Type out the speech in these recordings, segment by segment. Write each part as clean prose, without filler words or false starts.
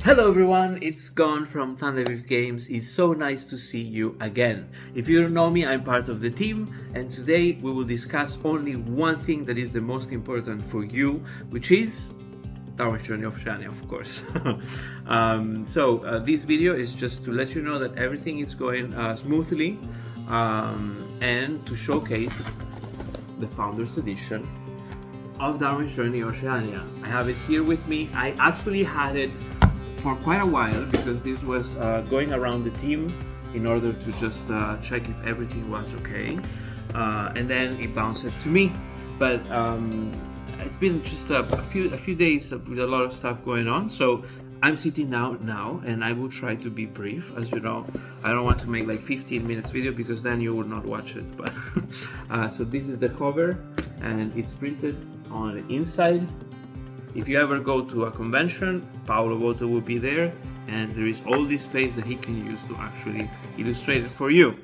Hello everyone, it's Gon from Thunderwave Games. It's so nice to see you again. If you don't know me, I'm part of the team, and today we will discuss only one thing that is the most important for you, which is Darwin's Journey of Oceania, of course. This video is just to let you know that everything is going smoothly and to showcase the Founders Edition of Darwin's Journey Oceania. I have it here with me. I actually had it for quite a while because this was going around the team in order to just check if everything was okay, and then it bounced it to me. But it's been just a few days with a lot of stuff going on, so I'm sitting now and I will try to be brief. As you know, I don't want to make like 15 minutes video because then you will not watch it. But so this is the cover and it's printed on the inside. If you ever go to a convention, Paolo Boto will be there, and there is all this space that he can use to actually illustrate it for you.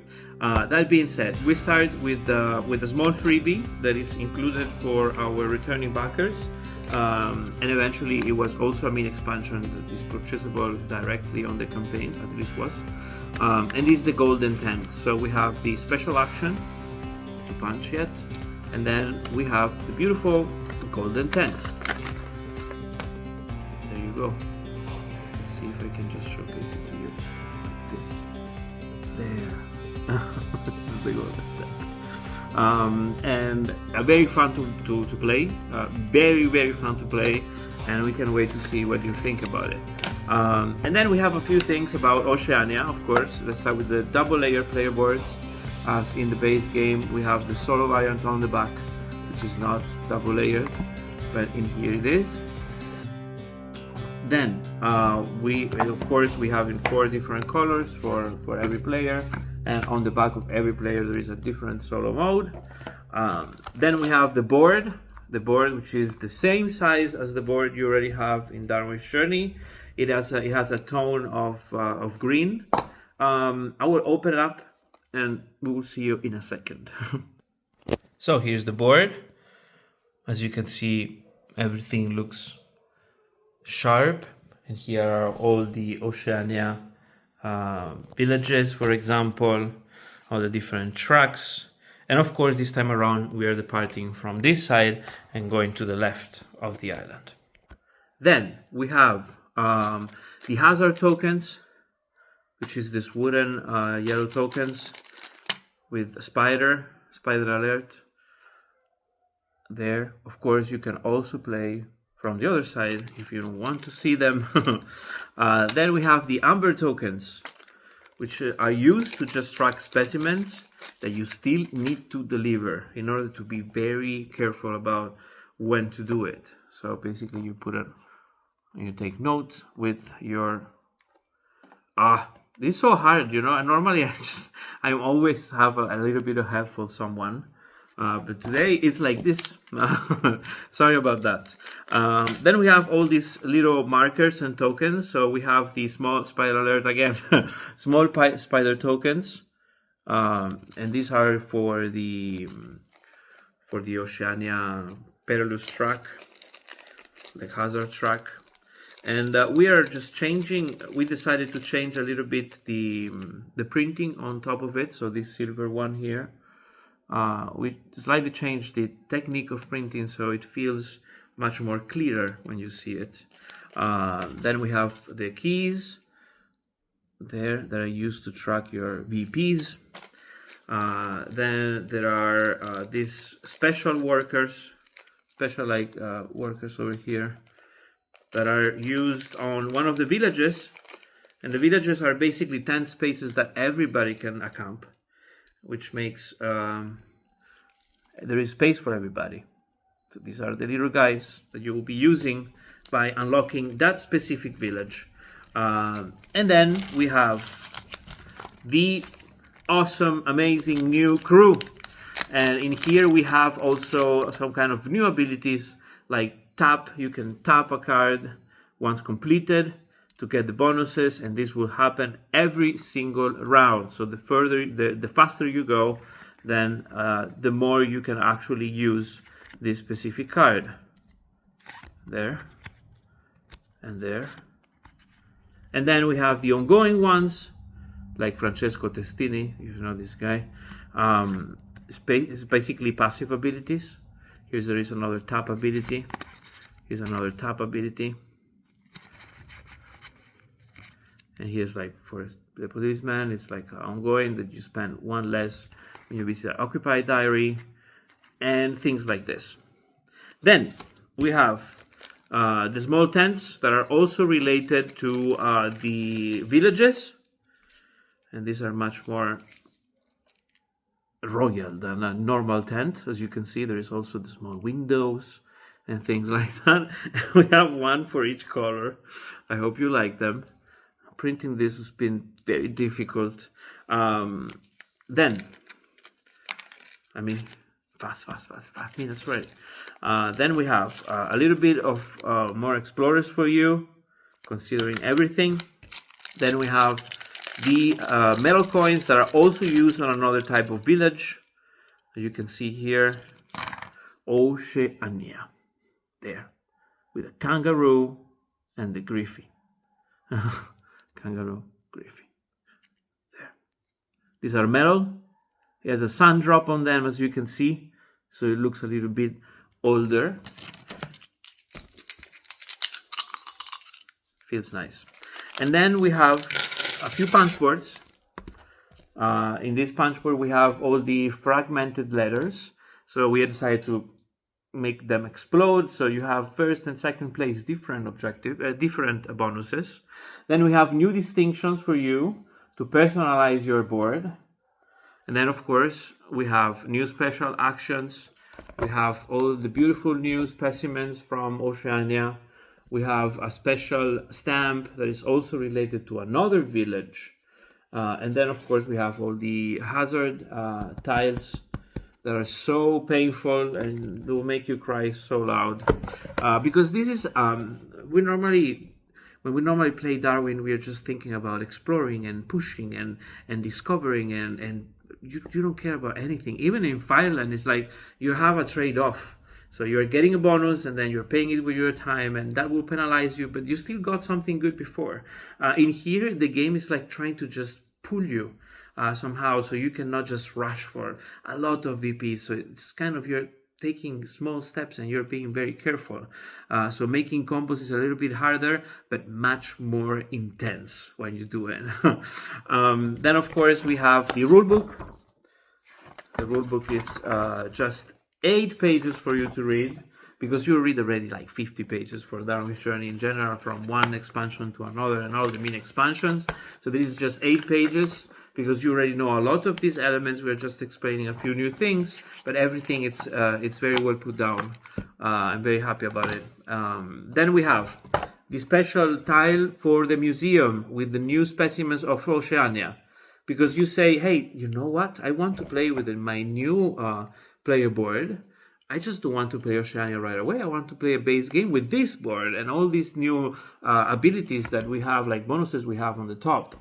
That being said, we start with a small freebie that is included for our returning backers, and eventually it was also a mini expansion that is purchasable directly on the campaign, at least was. And this is the golden tent. So we have the special action, to punch yet, and then we have the beautiful golden tent. Go. Let's see if I can just showcase it to you like this. There. This is the golden tent. And very fun to play. Very fun to play, and we can wait to see what you think about it. And then we have a few things about Oceania, of course. Let's start with the double layer player boards. As in the base game, we have the solo variant on the back, which is not double layered, but in here it is. Then we have in 4 different colors for every player, and on the back of every player there is a different solo mode. Then we have the board which is the same size as the board you already have in Darwin's Journey. It has a tone of green. I will open it up and we will see you in a second. So here's the board. As you can see, everything looks sharp, and here are all the Oceania villages, for example, all the different tracks. And of course, this time around we are departing from this side and going to the left of the island. Then we have the hazard tokens, which is this wooden yellow tokens with a spider alert there. Of course, you can also play from the other side if you don't want to see them. Then we have the amber tokens, which are used to just track specimens that you still need to deliver in order to be very careful about when to do it. So basically you put it, you take note with your this is so hard, you know. And normally I always have a little bit of help for someone. But today it's like this. Sorry about that. Then we have all these little markers and tokens. So we have the small spider alert again, small spider tokens, and these are for the Oceania perilous track, like hazard track. And we are just changing. We decided to change a little bit the printing on top of it. So this silver one here. We slightly changed the technique of printing so it feels much more clearer when you see it. Then we have the keys there that are used to track your VPs. Then there are these special workers over here that are used on one of the villages, and the villages are basically tent spaces that everybody can accamp, which makes there is space for everybody. So these are the little guys that you will be using by unlocking that specific village. And then we have the awesome, amazing new crew. And in here we have also some kind of new abilities like tap. You can tap a card once completed to get the bonuses, and this will happen every single round. So the faster you go, then the more you can actually use this specific card. There and there And then we have the ongoing ones, like Francesco Testini, you know this guy. It's basically passive abilities. There is another tap ability. Here's another tap ability. And here's like for the policeman, it's like ongoing that you spend one less when you visit occupied diary and things like this. Then we have the small tents that are also related to the villages. And these are much more royal than a normal tent. As you can see, there is also the small windows and things like that. We have one for each color. I hope you like them. Printing this has been very difficult. Then, I mean, fast, 5 minutes ready. Then we have a little bit of more explorers for you, considering everything. Then we have the metal coins that are also used on another type of village. As you can see here, Oceania, there, with a kangaroo and the griffin. Kangaroo, griffin, there. These are metal. It has a sun drop on them, as you can see, so it looks a little bit older. Feels nice. And then we have a few punchboards. In this punchboard we have all the fragmented letters. So we decided to make them explode. So you have first and second place different different bonuses. Then we have new distinctions for you to personalize your board. And then of course we have new special actions. We have all the beautiful new specimens from Oceania. We have a special stamp that is also related to another village. And then, of course, we have all the hazard tiles that are so painful and will make you cry so loud. Because this is, when we normally play Darwin, we are just thinking about exploring and pushing and discovering and you don't care about anything. Even in Fireland, it's like you have a trade-off. So you're getting a bonus and then you're paying it with your time, and that will penalize you, but you still got something good before. In here, the game is like trying to just pull you somehow, so you cannot just rush for a lot of VPs. So it's kind of you're taking small steps and you're being very careful. So making combos is a little bit harder, but much more intense when you do it. Then, of course, we have the rulebook. The rulebook is just 8 pages for you to read, because you read already like 50 pages for Darwin's Journey in general, from one expansion to another and all the mini expansions. So this is just 8 pages because you already know a lot of these elements. We're just explaining a few new things, but everything it's very well put down. I'm very happy about it. Then we have the special tile for the museum with the new specimens of Oceania, because you say, hey, you know what? I want to play with my new player board. I just don't want to play Oceania right away. I want to play a base game with this board and all these new abilities that we have, like bonuses we have on the top.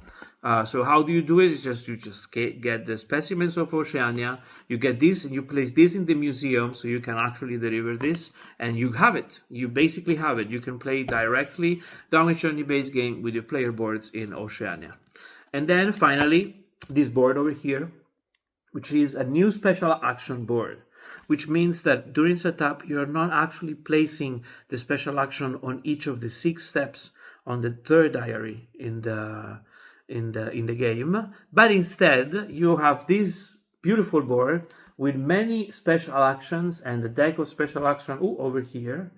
So how do you do it? It's just you just get the specimens of Oceania, you get this and you place this in the museum, so you can actually deliver this and you have it. You basically have it. You can play directly Darwin's Journey base game with your player boards in Oceania. And then finally, this board over here, which is a new special action board, which means that during setup, you're not actually placing the special action on each of the 6 steps on the third diary in the game, but instead you have this beautiful board with many special actions and the deck of special action over here.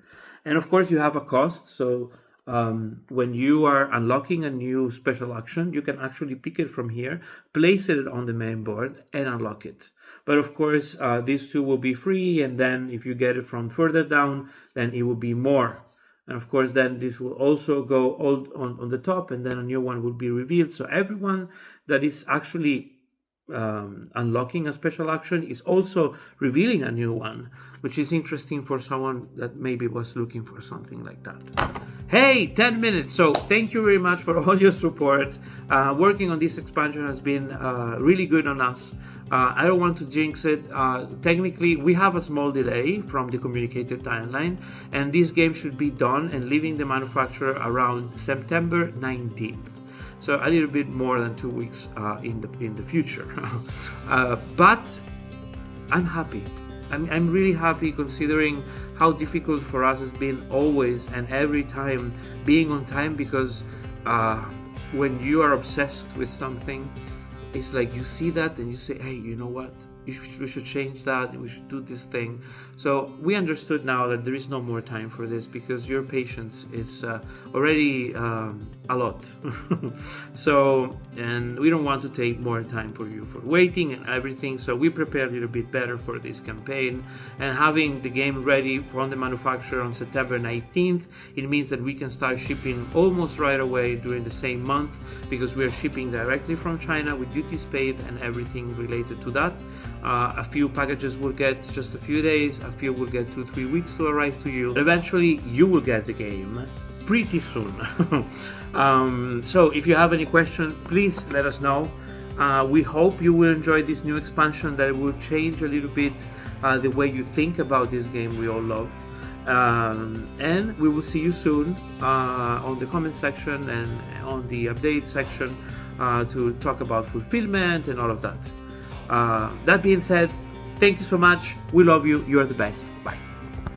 And of course you have a cost, so when you are unlocking a new special action, you can actually pick it from here, place it on the main board and unlock it. But of course, these 2 will be free, and then if you get it from further down, then it will be more. And of course, then this will also go all on the top, and then a new one will be revealed. So everyone that is actually unlocking a special action is also revealing a new one, which is interesting for someone that maybe was looking for something like that. Hey, 10 minutes. So thank you very much for all your support. Working on this expansion has been really good on us. I don't want to jinx it. Technically, we have a small delay from the communicated timeline, and this game should be done and leaving the manufacturer around September 19th. So a little bit more than 2 weeks in the future. But I'm happy. I'm really happy, considering how difficult for us has been always and every time being on time, because when you are obsessed with something, it's like you see that and you say, hey, you know what? We should change that, and we should do this thing. So we understood now that there is no more time for this, because your patience is already a lot. So, and we don't want to take more time for you for waiting and everything. So we prepared a little bit better for this campaign, and having the game ready from the manufacturer on September 19th, it means that we can start shipping almost right away during the same month, because we are shipping directly from China with duties paid and everything related to that. A few packages will get just a few days, a few will get 2-3 weeks to arrive to you. Eventually, you will get the game pretty soon. So if you have any questions, please let us know. We hope you will enjoy this new expansion that will change a little bit the way you think about this game we all love. And we will see you soon on the comment section and on the update section to talk about fulfillment and all of that. That being said, thank you so much. We love you. You are the best. Bye.